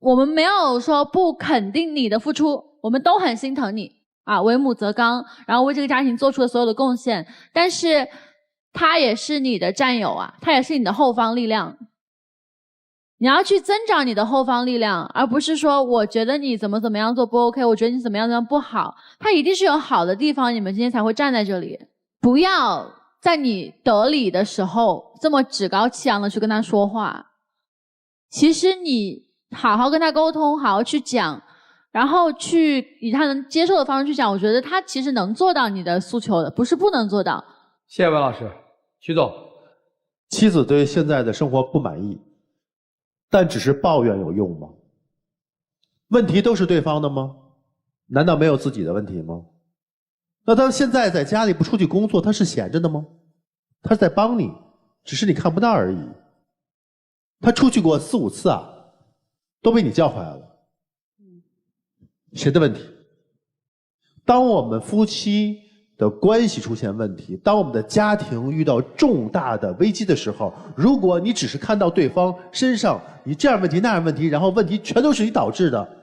我们没有说不肯定你的付出，我们都很心疼你啊，为母则刚，然后为这个家庭做出了所有的贡献，但是他也是你的战友啊，他也是你的后方力量。你要去增长你的后方力量，而不是说我觉得你怎么样做不 OK， 我觉得你怎么样不好，他一定是有好的地方，你们今天才会站在这里。不要在你得理的时候这么趾高气扬的去跟他说话，其实你好好跟他沟通，好好去讲，然后去以他能接受的方式去讲，我觉得他其实能做到你的诉求的，不是不能做到。谢谢文老师。徐总，妻子对现在的生活不满意，但只是抱怨有用吗？问题都是对方的吗？难道没有自己的问题吗？那他现在在家里不出去工作，他是闲着的吗？他是在帮你，只是你看不到而已。他出去过4、5次啊，都被你叫回来了。谁的问题？当我们夫妻的关系出现问题，当我们的家庭遇到重大的危机的时候，如果你只是看到对方身上你这样问题那样问题，然后问题全都是你导致的，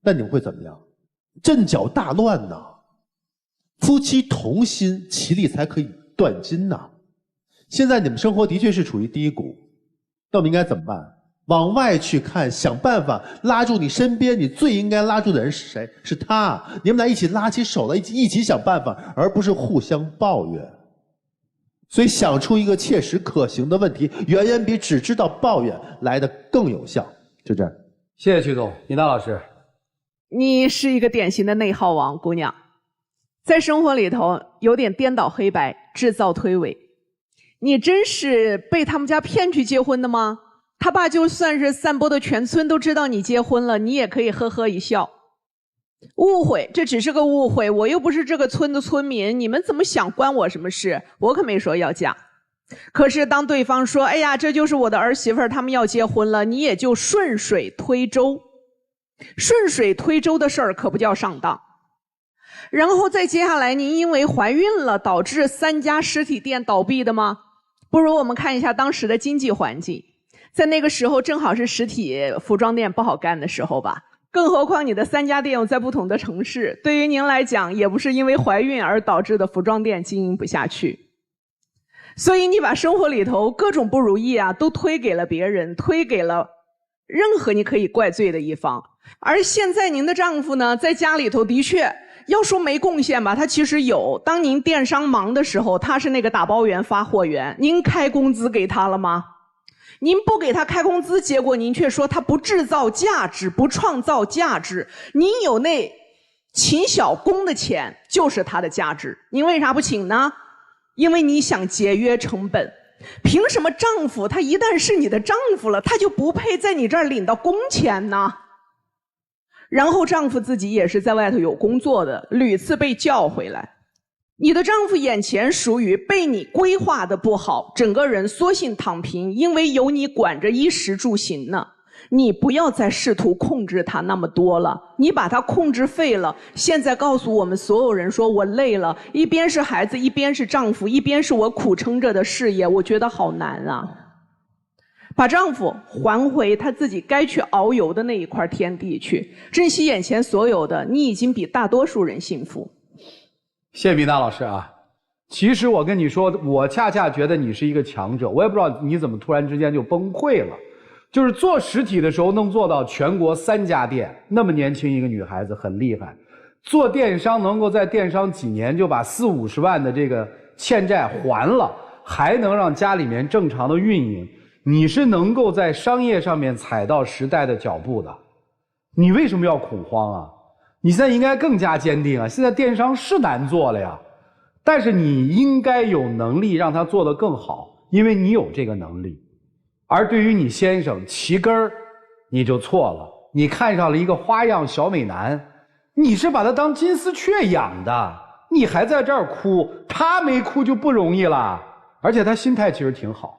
那你们会怎么样？阵脚大乱呐！夫妻同心，其利才可以断金呐！现在你们生活的确是处于低谷，那我们应该怎么办？往外去看，想办法拉住你身边你最应该拉住的人是谁？是他。你们俩一起拉起手来，一起想办法，而不是互相抱怨。所以想出一个切实可行的问题，远远比只知道抱怨来的更有效。就这样。谢谢曲总，尹娜老师。你是一个典型的内耗王，姑娘，在生活里头有点颠倒黑白，制造推诿。你真是被他们家骗去结婚的吗？他爸就算是散播的全村都知道你结婚了，你也可以呵呵一笑。误会，这只是个误会，我又不是这个村的村民，你们怎么想关我什么事？我可没说要嫁。可是当对方说，哎呀，这就是我的儿媳妇儿，他们要结婚了，你也就顺水推舟。顺水推舟的事儿可不叫上当。然后再接下来，您因为怀孕了导致3家实体店倒闭的吗？不如我们看一下当时的经济环境。在那个时候正好是实体服装店不好干的时候吧，更何况你的3家店又在不同的城市，对于您来讲也不是因为怀孕而导致的服装店经营不下去。所以你把生活里头各种不如意啊都推给了别人，推给了任何你可以怪罪的一方。而现在您的丈夫呢，在家里头的确要说没贡献吧，他其实有。当您电商忙的时候，他是那个打包员发货员，您开工资给他了吗？您不给他开工资，结果您却说他不制造价值，不创造价值。您有那请小工的钱就是他的价值，您为啥不请呢？因为你想节约成本。凭什么丈夫他一旦是你的丈夫了，他就不配在你这儿领到工钱呢？然后丈夫自己也是在外头有工作的，屡次被叫回来。你的丈夫眼前属于被你规划的不好，整个人索性躺平，因为有你管着衣食住行呢。你不要再试图控制他那么多了，你把他控制废了。现在告诉我们所有人说，我累了，一边是孩子，一边是丈夫，一边是我苦撑着的事业，我觉得好难啊。把丈夫还回他自己该去遨游的那一块天地去，珍惜眼前所有的，你已经比大多数人幸福。谢谢米娜老师啊。其实我跟你说，我恰恰觉得你是一个强者，我也不知道你怎么突然之间就崩溃了。就是做实体的时候能做到全国3家店，那么年轻一个女孩子很厉害。做电商能够在电商几年就把40-50万的这个欠债还了，还能让家里面正常的运营，你是能够在商业上面踩到时代的脚步的。你为什么要恐慌啊？你现在应该更加坚定啊！现在电商是难做了呀，但是你应该有能力让它做得更好，因为你有这个能力。而对于你先生齐根儿，你就错了。你看上了一个花样小美男，你是把他当金丝雀养的，你还在这儿哭，他没哭就不容易了。而且他心态其实挺好。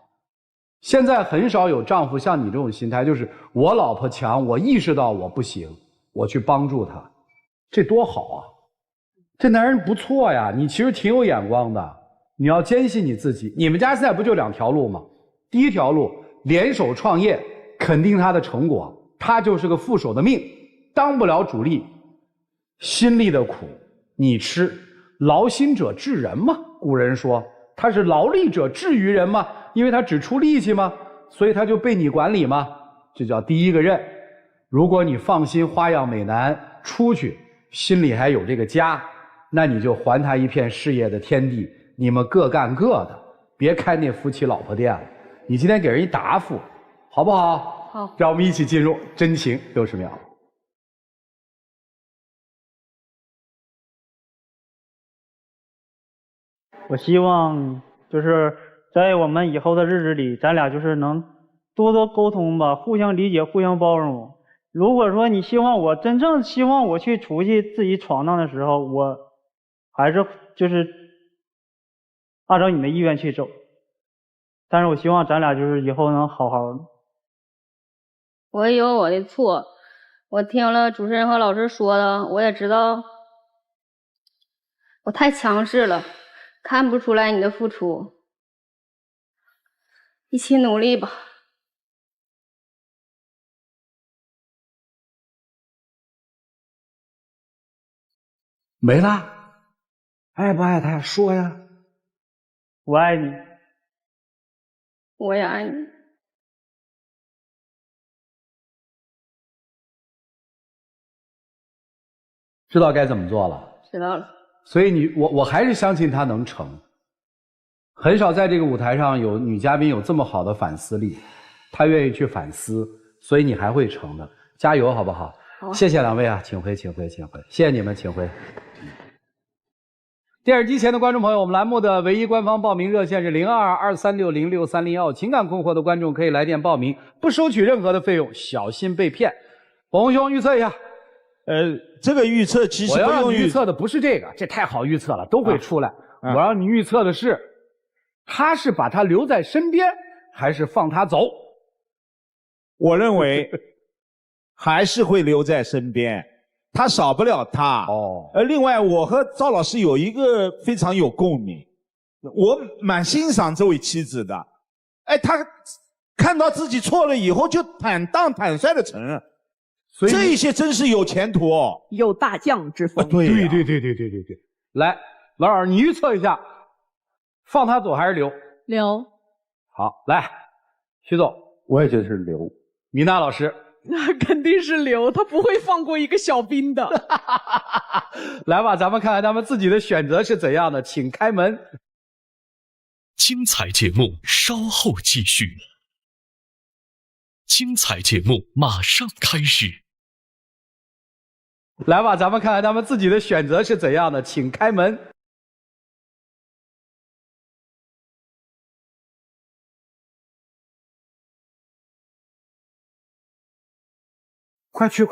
现在很少有丈夫像你这种心态，就是我老婆强，我意识到我不行，我去帮助她，这多好啊！这男人不错呀，你其实挺有眼光的。你要坚信你自己。你们家现在不就2条路吗？第一条路，联手创业，肯定他的成果，他就是个副手的命，当不了主力。心力的苦你吃，劳心者治人嘛，古人说他是劳力者治于人嘛，因为他只出力气嘛，所以他就被你管理嘛，这叫第一个任。如果你放心花样美男出去，心里还有这个家，那你就还他一片事业的天地，你们各干各的，别开那夫妻老婆店了。你今天给人一答复，好不好？好。让我们一起进入真情60秒。我希望就是在我们以后的日子里，咱俩就是能多多沟通吧，互相理解，互相包容。如果说你真正希望我去出去自己闯荡的时候，我还是就是按照你的意愿去走。但是我希望咱俩就是以后能好好的。我也有我的错，我听了主持人和老师说的，我也知道我太强势了，看不出来你的付出。一起努力吧。没了，爱不爱他说呀。我爱你。我也爱你。知道该怎么做了。知道了。所以我还是相信他能成。很少在这个舞台上有女嘉宾有这么好的反思力，她愿意去反思，所以你还会成的，加油好不好？好，谢谢两位啊，请回，谢谢你们，请回。电视机前的观众朋友，我们栏目的唯一官方报名热线是0223606301，情感困惑的观众可以来电报名，不收取任何的费用，小心被骗。宝红兄预测一下。这个预测其实不用我要让你预测的不是这个，这太好预测了，都会出来。我让你预测的是，他是把他留在身边，还是放他走？我认为还是会留在身边，他少不了他。另外我和赵老师有一个非常有共鸣，我蛮欣赏这位妻子的。他看到自己错了以后就坦荡坦率的承认。所以这一些真是有前途哦，有大将之风。对。来，老二，你预测一下，放他走还是留？留。好，来，徐总，我也觉得是留。米娜老师，那肯定是留，他不会放过一个小兵的。来吧，咱们看看他们自己的选择是怎样的，请开门。精彩节目稍后继续。精彩节目马上开始。来吧，咱们看看他们自己的选择是怎样的，请开门。快去！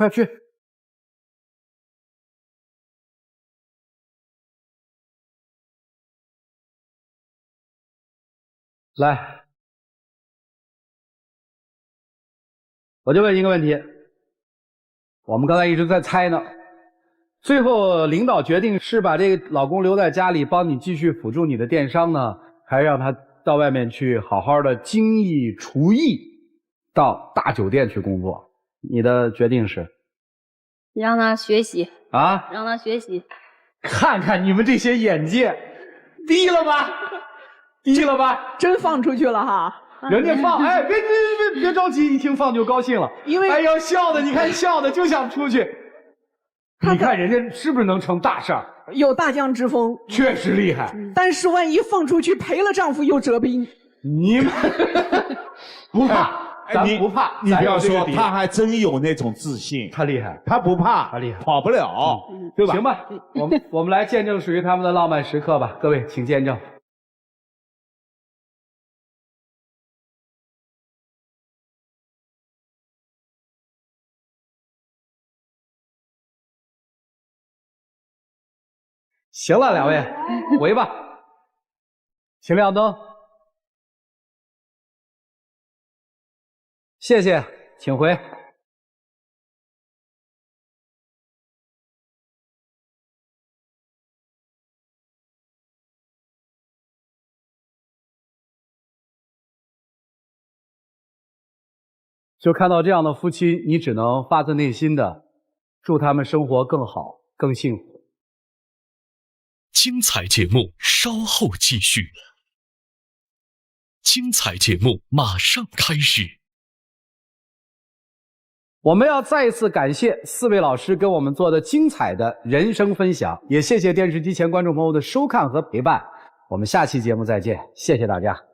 来，我就问一个问题，我们刚才一直在猜呢，最后领导决定是把这个老公留在家里帮你继续辅助你的电商呢，还是让他到外面去好好的精益厨艺，到大酒店去工作？你的决定是？让他学习啊，让他学习。看看你们这些眼界，低了吧？真放出去了哈。人家放，别着急，一听放就高兴了。因为哎呀，笑的，你看笑的就想出去。你看人家是不是能成大事儿？有大将之风，确实厉害。但是万一放出去赔了丈夫又折兵，你们不怕？咱不怕。你不要说，他还真有那种自信。他厉害，他不怕，他厉害，跑不了，对吧？行吧，我们来见证属于他们的浪漫时刻吧，各位请见证。行了，两位，回吧，请亮灯，谢谢，请回。就看到这样的夫妻，你只能发自内心的祝他们生活更好、更幸福。精彩节目稍后继续。精彩节目马上开始。我们要再一次感谢4位老师跟我们做的精彩的人生分享，也谢谢电视机前观众朋友的收看和陪伴。我们下期节目再见，谢谢大家。